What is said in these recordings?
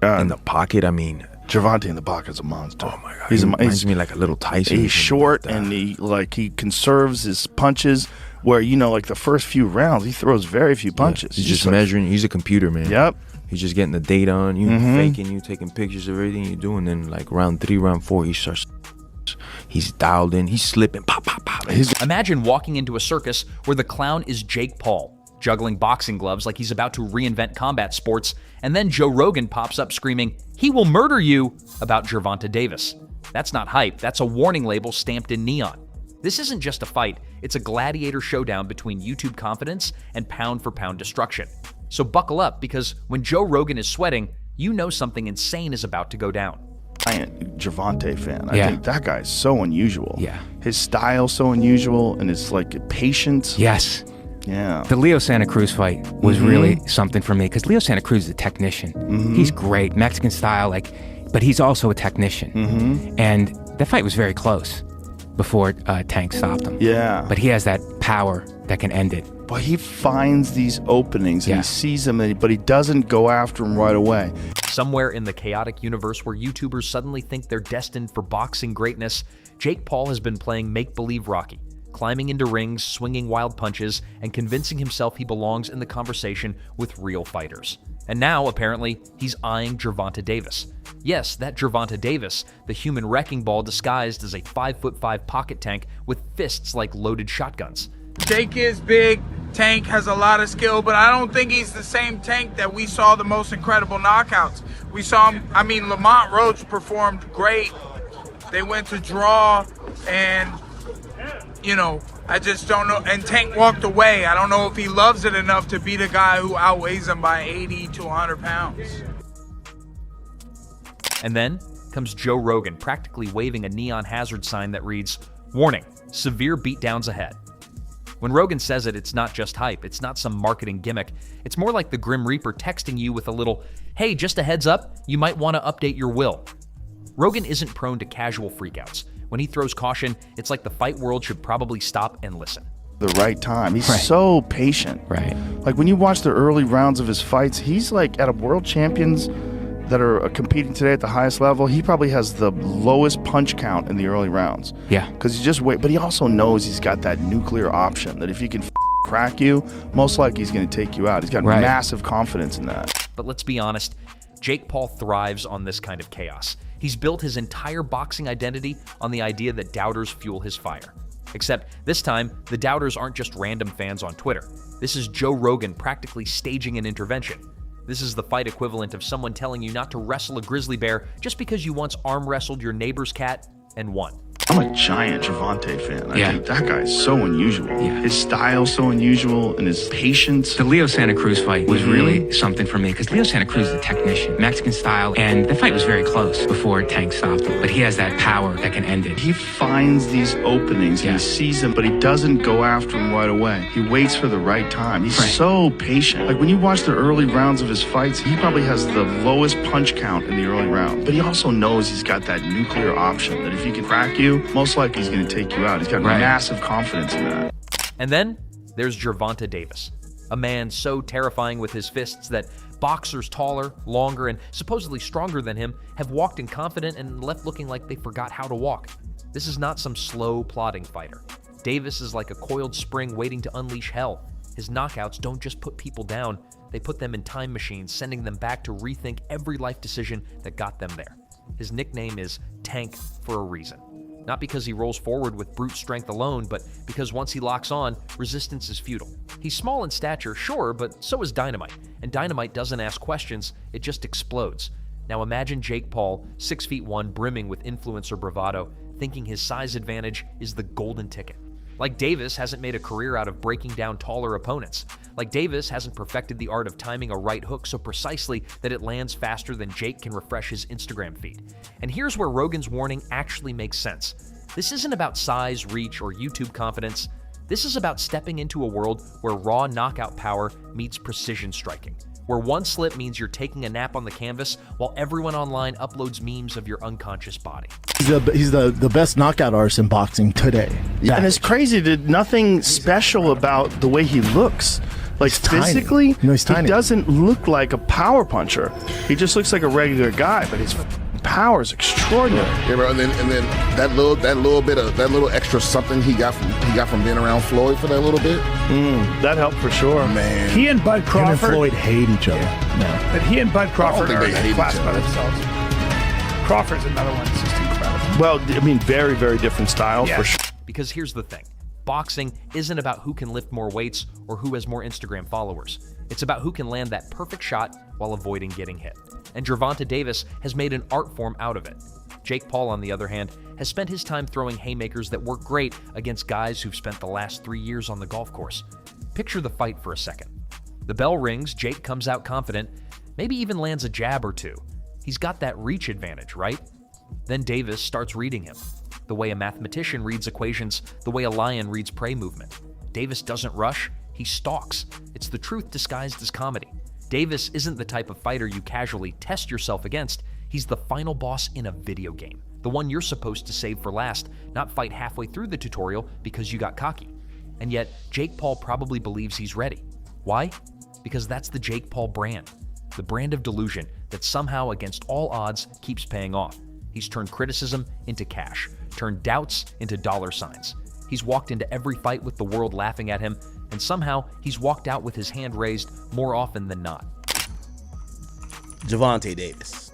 in the pocket, I mean, Gervonta in the pocket is a monster. Oh my god, he reminds me like a little Tyson. He's short and he conserves his punches. Where like the first few rounds, he throws very few punches. He's just measuring. He's a computer, man. Yep. He's just getting the data on you, faking you, taking pictures of everything you do, and then like round 3, round 4, he starts. He's dialed in. He's slipping. Pop, pop, pop. Imagine walking into a circus where the clown is Jake Paul, juggling boxing gloves like he's about to reinvent combat sports, and then Joe Rogan pops up screaming, "He will murder you," about Gervonta Davis. That's not hype. That's a warning label stamped in neon. This isn't just a fight. It's a gladiator showdown between YouTube confidence and pound-for-pound destruction. So buckle up, because when Joe Rogan is sweating, you know something insane is about to go down. Giant Gervonta fan. I think that guy's so unusual. Yeah. His style's so unusual, and it's like patience. Yes. Yeah. The Leo Santa Cruz fight was really something for me, because Leo Santa Cruz is a technician. He's great, Mexican style, but he's also a technician. And that fight was very close before Tank stopped him. Yeah. But he has that power that can end it. But he finds these openings and he sees them, but he doesn't go after them right away. Somewhere in the chaotic universe where YouTubers suddenly think they're destined for boxing greatness, Jake Paul has been playing make-believe Rocky, climbing into rings, swinging wild punches, and convincing himself he belongs in the conversation with real fighters. And now, apparently, he's eyeing Gervonta Davis. Yes, that Gervonta Davis, the human wrecking ball disguised as a 5'5" pocket tank with fists like loaded shotguns. Jake is big, Tank has a lot of skill, but I don't think he's the same Tank that we saw the most incredible knockouts. We saw him, Lamont Roach performed great. They went to draw, and, I just don't know. And Tank walked away. I don't know if he loves it enough to beat a guy who outweighs him by 80 to 100 pounds. And then comes Joe Rogan, practically waving a neon hazard sign that reads, "Warning, severe beatdowns ahead." When Rogan says it, it's not just hype. It's not some marketing gimmick. It's more like the Grim Reaper texting you with a little, "Hey, just a heads up, you might want to update your will." Rogan isn't prone to casual freakouts. When he throws caution, it's like the fight world should probably stop and listen. The right time. He's so patient. Right. Like when you watch the early rounds of his fights, he's like at a world champions that are competing today at the highest level. He probably has the lowest punch count in the early rounds. Yeah. Because he just wait, but he also knows he's got that nuclear option that if he can crack you, most likely he's going to take you out. He's got massive confidence in that. But let's be honest, Jake Paul thrives on this kind of chaos. He's built his entire boxing identity on the idea that doubters fuel his fire. Except this time, the doubters aren't just random fans on Twitter. This is Joe Rogan practically staging an intervention. This is the fight equivalent of someone telling you not to wrestle a grizzly bear just because you once arm wrestled your neighbor's cat and won. I'm a giant Gervonta fan. I think that guy is so unusual. His style's so unusual, and his patience. The Leo Santa Cruz fight was really something for me, because Leo Santa Cruz is a technician, Mexican style, and the fight was very close before Tank stopped him. But he has that power that can end it. He finds these openings, and he sees them, but he doesn't go after them right away. He waits for the right time. He's so patient. Like when you watch the early rounds of his fights, he probably has the lowest punch count in the early rounds. But he also knows he's got that nuclear option that if he can crack you, most likely he's going to take you out. He's got massive confidence in that. And then there's Gervonta Davis, a man so terrifying with his fists that boxers taller, longer, and supposedly stronger than him have walked inconfident and left looking like they forgot how to walk. This is not some slow, plodding fighter. Davis is like a coiled spring waiting to unleash hell. His knockouts don't just put people down, they put them in time machines, sending them back to rethink every life decision that got them there. His nickname is Tank for a reason. Not because he rolls forward with brute strength alone, but because once he locks on, resistance is futile. He's small in stature, sure, but so is Dynamite. And Dynamite doesn't ask questions, it just explodes. Now imagine Jake Paul, 6'1", brimming with influencer bravado, thinking his size advantage is the golden ticket. Like Davis hasn't made a career out of breaking down taller opponents. Like Davis hasn't perfected the art of timing a right hook so precisely that it lands faster than Jake can refresh his Instagram feed. And here's where Rogan's warning actually makes sense. This isn't about size, reach, or YouTube confidence. This is about stepping into a world where raw knockout power meets precision striking, where one slip means you're taking a nap on the canvas while everyone online uploads memes of your unconscious body. He's the best knockout artist in boxing today. Yeah, and it's crazy that nothing special about the way he looks. Like He's tiny. physically, No, he's he tiny. doesn't look like a power puncher. He just looks like a regular guy, but his power is extraordinary. Yeah, bro. And then that little extra something he got from being around Floyd for that little bit. That helped for sure. Man, He and Bud Him and Crawford. Floyd hate each other. No. But he and Bud Crawford think are they in hate a class each by other. themselves. Crawford's another one that's just incredible. Well, I mean, very, very different styles Yeah. for sure. Because here's the thing. Boxing isn't about who can lift more weights or who has more Instagram followers. It's about who can land that perfect shot while avoiding getting hit. And Gervonta Davis has made an art form out of it. Jake Paul, on the other hand, has spent his time throwing haymakers that work great against guys who've spent the last 3 years on the golf course. Picture the fight for a second. The bell rings, Jake comes out confident, maybe even lands a jab or two. He's got that reach advantage, right? Then Davis starts reading him. The way a mathematician reads equations, the way a lion reads prey movement. Davis doesn't rush, he stalks. It's the truth disguised as comedy. Davis isn't the type of fighter you casually test yourself against. He's the final boss in a video game, the one you're supposed to save for last, not fight halfway through the tutorial because you got cocky. And yet, Jake Paul probably believes he's ready. Why? Because that's the Jake Paul brand. The brand of delusion that somehow, against all odds, keeps paying off. He's turned criticism into cash, turned doubts into dollar signs. He's walked into every fight with the world laughing at him, and somehow he's walked out with his hand raised more often than not. Gervonta Davis.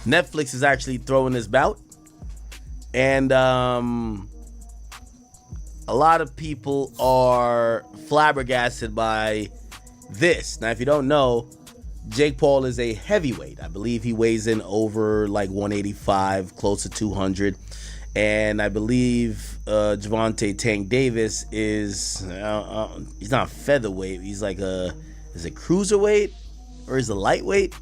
Netflix is actually throwing this bout, and a lot of people are flabbergasted by this. Now, if you don't know, Jake Paul is a heavyweight. I believe he weighs in over like 185, close to 200. And I believe Gervonta Tank Davis is, he's not featherweight. He's like is it cruiserweight or is it lightweight?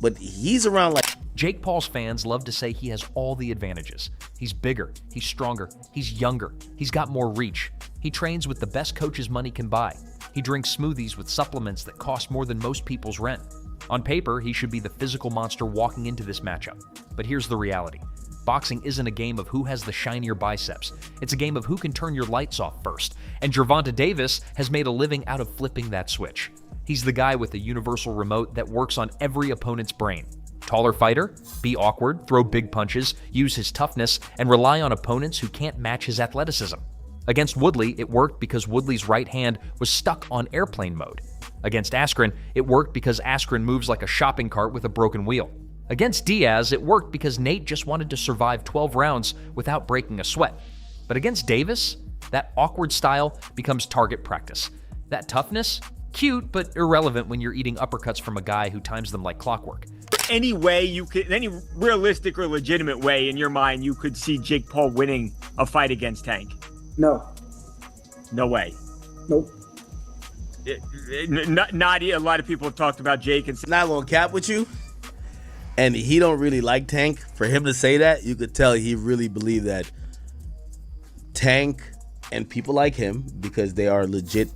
But he's around like... Jake Paul's fans love to say he has all the advantages. He's bigger, he's stronger, he's younger, he's got more reach. He trains with the best coaches money can buy. He drinks smoothies with supplements that cost more than most people's rent. On paper, he should be the physical monster walking into this matchup. But here's the reality. Boxing isn't a game of who has the shinier biceps. It's a game of who can turn your lights off first. And Gervonta Davis has made a living out of flipping that switch. He's the guy with the universal remote that works on every opponent's brain. Taller fighter, be awkward, throw big punches, use his toughness, and rely on opponents who can't match his athleticism. Against Woodley, it worked because Woodley's right hand was stuck on airplane mode. Against Askren, it worked because Askren moves like a shopping cart with a broken wheel. Against Diaz, it worked because Nate just wanted to survive 12 rounds without breaking a sweat. But against Davis, that awkward style becomes target practice. That toughness, cute but irrelevant when you're eating uppercuts from a guy who times them like clockwork. Any way you could, any realistic or legitimate way in your mind, you could see Jake Paul winning a fight against Tank? No. No way. Nope. Not a lot of people have talked about Jake and Not gonna cap with you, and he don't really like Tank. For him to say that, you could tell he really believed that Tank and people like him, because they are legit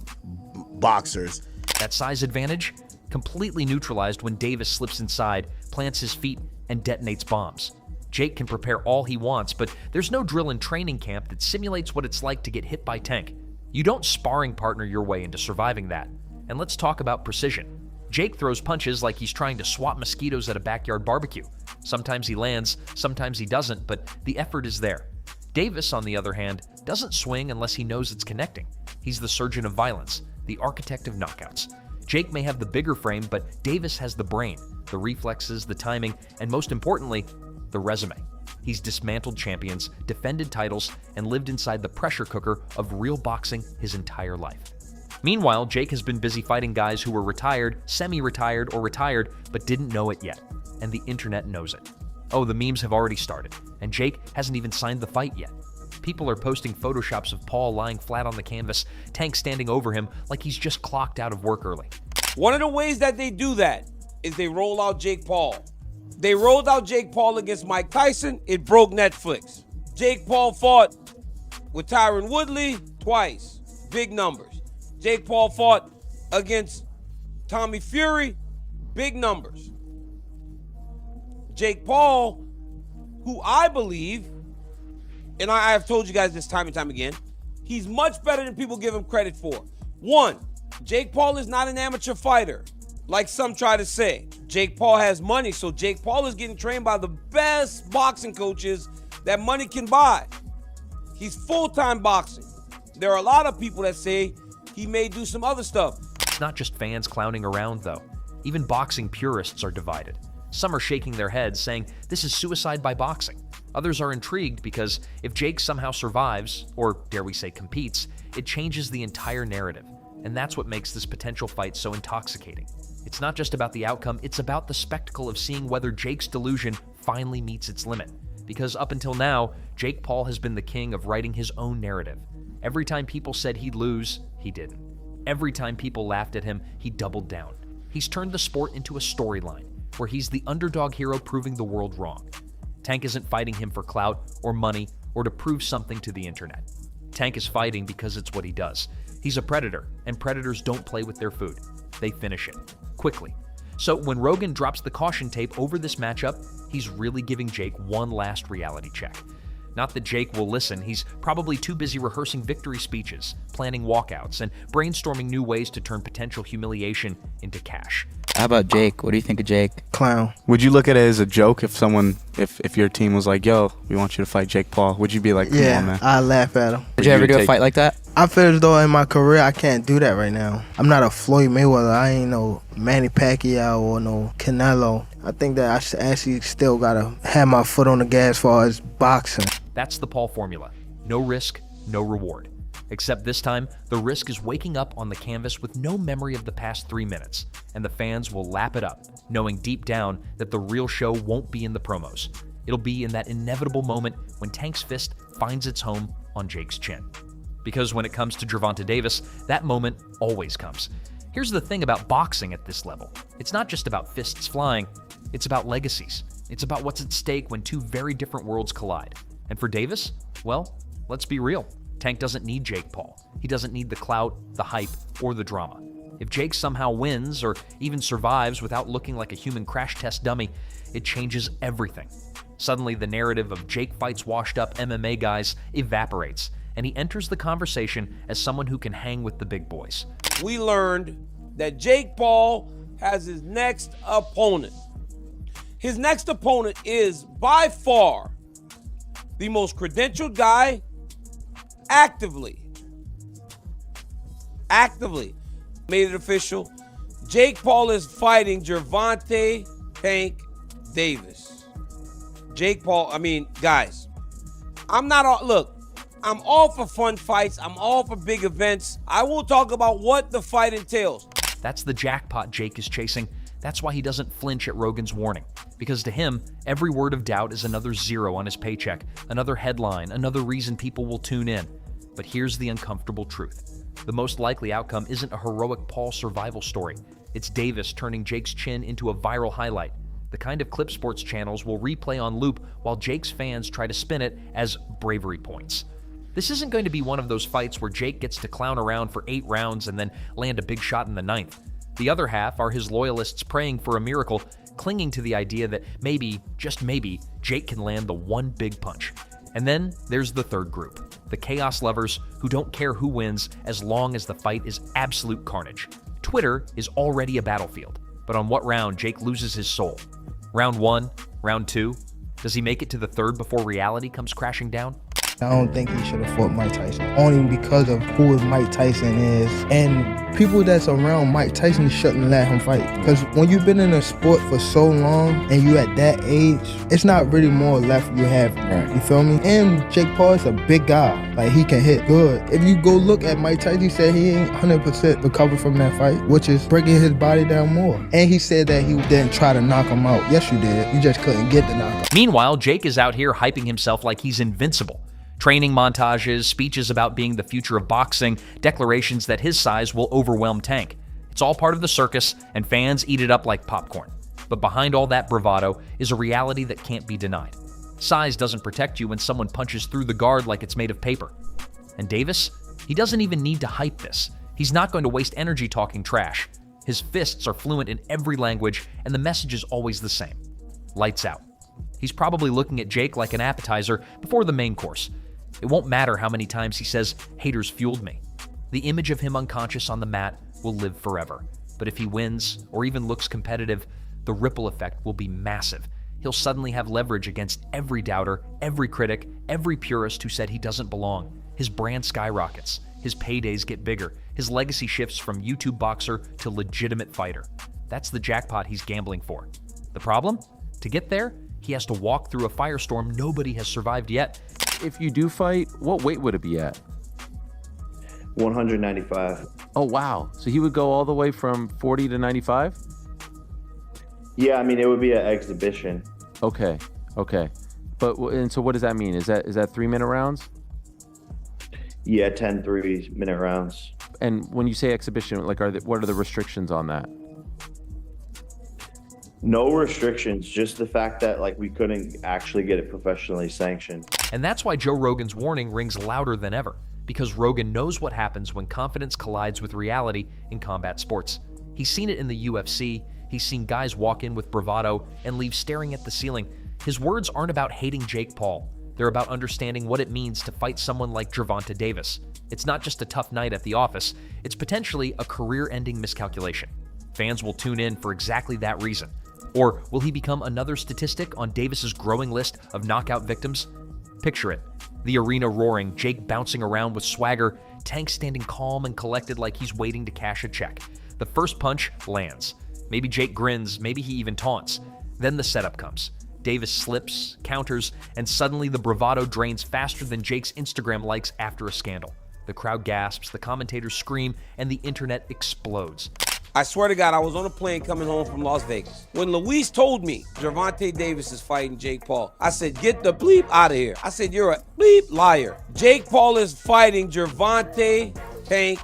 boxers. That size advantage completely neutralized when Davis slips inside, plants his feet, and detonates bombs. Jake can prepare all he wants, but there's no drill in training camp that simulates what it's like to get hit by Tank. You don't sparring partner your way into surviving that. And let's talk about precision. Jake throws punches like he's trying to swat mosquitoes at a backyard barbecue. Sometimes he lands, sometimes he doesn't, but the effort is there. Davis, on the other hand, doesn't swing unless he knows it's connecting. He's the surgeon of violence, the architect of knockouts. Jake may have the bigger frame, but Davis has the brain, the reflexes, the timing, and most importantly, the resume. He's dismantled champions, defended titles, and lived inside the pressure cooker of real boxing his entire life. Meanwhile, Jake has been busy fighting guys who were retired, semi-retired, or retired, but didn't know it yet. And the internet knows it. Oh, the memes have already started, and Jake hasn't even signed the fight yet. People are posting photoshops of Paul lying flat on the canvas, Tank standing over him like he's just clocked out of work early. One of the ways that they do that is they roll out Jake Paul. They rolled out Jake Paul against Mike Tyson. It broke Netflix. Jake Paul fought with Tyron Woodley twice. Big numbers. Jake Paul fought against Tommy Fury. Big numbers. Jake Paul, who I believe, and I have told you guys this time and time again, He's much better than people give him credit for. One, Jake Paul is not an amateur fighter, like some try to say. Jake Paul has money, so Jake Paul is getting trained by the best boxing coaches that money can buy. He's full-time boxing. There are a lot of people that say he may do some other stuff. It's not just fans clowning around, though. Even boxing purists are divided. Some are shaking their heads, saying this is suicide by boxing. Others are intrigued because if Jake somehow survives, or dare we say competes, it changes the entire narrative. And that's what makes this potential fight so intoxicating. It's not just about the outcome, it's about the spectacle of seeing whether Jake's delusion finally meets its limit. Because up until now, Jake Paul has been the king of writing his own narrative. Every time people said he'd lose, he didn't. Every time people laughed at him, he doubled down. He's turned the sport into a storyline, where he's the underdog hero proving the world wrong. Tank isn't fighting him for clout or money or to prove something to the internet. Tank is fighting because it's what he does. He's a predator, and predators don't play with their food. They finish it, quickly. So when Rogan drops the caution tape over this matchup, he's really giving Jake one last reality check. Not that Jake will listen, he's probably too busy rehearsing victory speeches, planning walkouts, and brainstorming new ways to turn potential humiliation into cash. How about Jake? What do you think of Jake? Clown. Would you look at it as a joke if your team was like, yo, we want you to fight Jake Paul? Would you be like, come on, man? I laugh at him. Would you ever do a fight like that? I feel as though in my career I can't do that right now. I'm not a Floyd Mayweather. I ain't no Manny Pacquiao or no Canelo. I think that I actually still gotta have my foot on the gas as far as boxing. That's the Paul formula. No risk, no reward. Except this time, the risk is waking up on the canvas with no memory of the past 3 minutes, and the fans will lap it up, knowing deep down that the real show won't be in the promos. It'll be in that inevitable moment when Tank's fist finds its home on Jake's chin. Because when it comes to Gervonta Davis, that moment always comes. Here's the thing about boxing at this level. It's not just about fists flying, it's about legacies. It's about what's at stake when two very different worlds collide. And for Davis, well, let's be real. Tank doesn't need Jake Paul. He doesn't need the clout, the hype, or the drama. If Jake somehow wins or even survives without looking like a human crash test dummy, it changes everything. Suddenly, the narrative of Jake fights washed-up MMA guys evaporates, and he enters the conversation as someone who can hang with the big boys. We learned that Jake Paul has his next opponent. His next opponent is by far the most credentialed guy actively made it official. Jake Paul is fighting Gervonta Tank Davis. Jake Paul, guys, I'm all for fun fights. I'm all for big events. I will talk about what the fight entails. That's the jackpot Jake is chasing. That's why he doesn't flinch at Rogan's warning. Because to him, every word of doubt is another zero on his paycheck, another headline, another reason people will tune in. But here's the uncomfortable truth. The most likely outcome isn't a heroic Paul survival story. It's Davis turning Jake's chin into a viral highlight. The kind of clip sports channels will replay on loop while Jake's fans try to spin it as bravery points. This isn't going to be one of those fights where Jake gets to clown around for 8 rounds and then land a big shot in the 9th. The other half are his loyalists praying for a miracle, clinging to the idea that maybe, just maybe, Jake can land the one big punch. And then there's the third group, the chaos lovers who don't care who wins as long as the fight is absolute carnage. Twitter is already a battlefield, but on what round Jake loses his soul? Round 1? Round 2? Does he make it to the 3rd before reality comes crashing down? I don't think he should have fought Mike Tyson, only because of who Mike Tyson is. And people that's around Mike Tyson shouldn't let him fight. Because when you've been in a sport for so long and you at that age, it's not really more left you have. Right. You feel me? And Jake Paul is a big guy. Like, he can hit good. If you go look at Mike Tyson, he said he ain't 100% recovered from that fight, which is breaking his body down more. And he said that he didn't try to knock him out. Yes, you did. You just couldn't get the knockout. Meanwhile, Jake is out here hyping himself like he's invincible. Training montages, speeches about being the future of boxing, declarations that his size will overwhelm Tank. It's all part of the circus, and fans eat it up like popcorn. But behind all that bravado is a reality that can't be denied. Size doesn't protect you when someone punches through the guard like it's made of paper. And Davis, he doesn't even need to hype this. He's not going to waste energy talking trash. His fists are fluent in every language, and the message is always the same. Lights out. He's probably looking at Jake like an appetizer before the main course. It won't matter how many times he says, haters fueled me. The image of him unconscious on the mat will live forever. But if he wins, or even looks competitive, the ripple effect will be massive. He'll suddenly have leverage against every doubter, every critic, every purist who said he doesn't belong. His brand skyrockets. His paydays get bigger. His legacy shifts from YouTube boxer to legitimate fighter. That's the jackpot he's gambling for. The problem? To get there, he has to walk through a firestorm nobody has survived yet. If you do fight, what weight would it be at? 195. Oh, wow. So he would go all the way from 40 to 95? Yeah, I mean, it would be an exhibition. Okay. But, and so what does that mean? Is that 3-minute rounds? Yeah, 10 3-minute rounds. And when you say exhibition, like, what are the restrictions on that? No restrictions, just the fact that like we couldn't actually get it professionally sanctioned. And that's why Joe Rogan's warning rings louder than ever, because Rogan knows what happens when confidence collides with reality in combat sports. He's seen it in the UFC. He's seen guys walk in with bravado and leave staring at the ceiling. His words aren't about hating Jake Paul. They're about understanding what it means to fight someone like Gervonta Davis. It's not just a tough night at the office. It's potentially a career-ending miscalculation. Fans will tune in for exactly that reason. Or will he become another statistic on Davis's growing list of knockout victims? Picture it. The arena roaring, Jake bouncing around with swagger, Tank standing calm and collected like he's waiting to cash a check. The first punch lands. Maybe Jake grins, maybe he even taunts. Then the setup comes. Davis slips, counters, and suddenly the bravado drains faster than Jake's Instagram likes after a scandal. The crowd gasps, the commentators scream, and the internet explodes. I swear to God, I was on a plane coming home from Las Vegas. When Luis told me Gervonta Davis is fighting Jake Paul, I said, get the bleep out of here. I said, you're a bleep liar. Jake Paul is fighting Gervonta Tank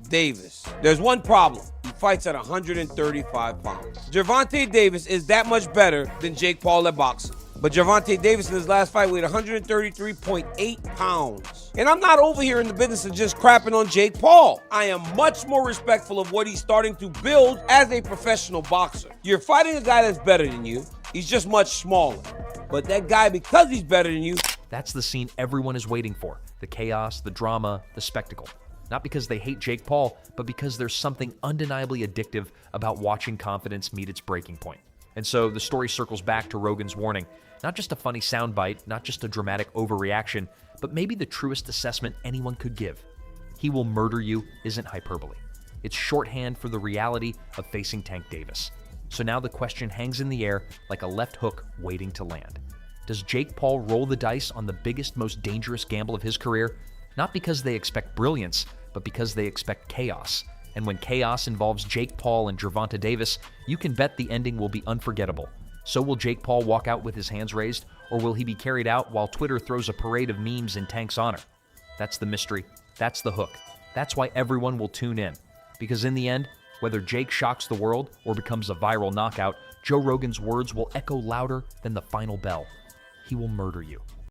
Davis. There's one problem. He fights at 135 pounds. Gervonta Davis is that much better than Jake Paul at boxing. But Gervonta Davis in his last fight weighed 133.8 pounds. And I'm not over here in the business of just crapping on Jake Paul. I am much more respectful of what he's starting to build as a professional boxer. You're fighting a guy that's better than you. He's just much smaller. But that guy, because he's better than you... That's the scene everyone is waiting for. The chaos, the drama, the spectacle. Not because they hate Jake Paul, but because there's something undeniably addictive about watching confidence meet its breaking point. And so the story circles back to Rogan's warning. Not just a funny soundbite, not just a dramatic overreaction, but maybe the truest assessment anyone could give. He will murder you isn't hyperbole. It's shorthand for the reality of facing Tank Davis. So now the question hangs in the air like a left hook waiting to land. Does Jake Paul roll the dice on the biggest, most dangerous gamble of his career? Not because they expect brilliance, but because they expect chaos. And when chaos involves Jake Paul and Gervonta Davis, you can bet the ending will be unforgettable. So will Jake Paul walk out with his hands raised, or will he be carried out while Twitter throws a parade of memes in Tank's honor? That's the mystery. That's the hook. That's why everyone will tune in. Because in the end, whether Jake shocks the world or becomes a viral knockout, Joe Rogan's words will echo louder than the final bell. He will murder you.